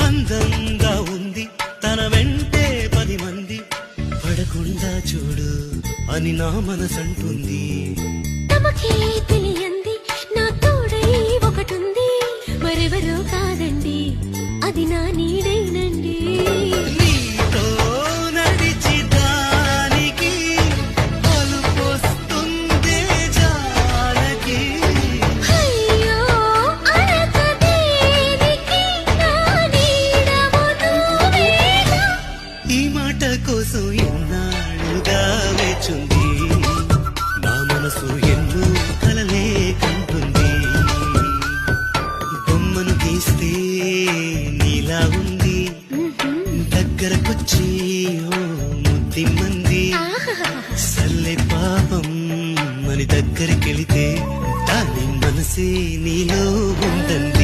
అందంగా ఉంది తన వెంటే 10 మంది పడకుండా చూడు అని నా మనసంటుంది. తమకే తెలియంది నా తోడై ఒకటుంది, మరెవరో కాదండి అది నా నీడేనండి. నీతో నడిచి దానికి అలుపొస్తుందే జానకి. అయ్యో అరక దేనికి నా నీడవు నువ్వేగా. ఈ మాట కోసం ఎన్నాళ్ళుగా వేచుంది నా మనసు ఎన్నో కలలే కంటుంది. బొమ్మను గీస్తే నీలా ఉంది దగ్గరకొచ్చి ఓ ముద్దిమ్మంది. సల్లే పాపం అని దగ్గరికెళితే దాని మనసే నీలో ఉందండి.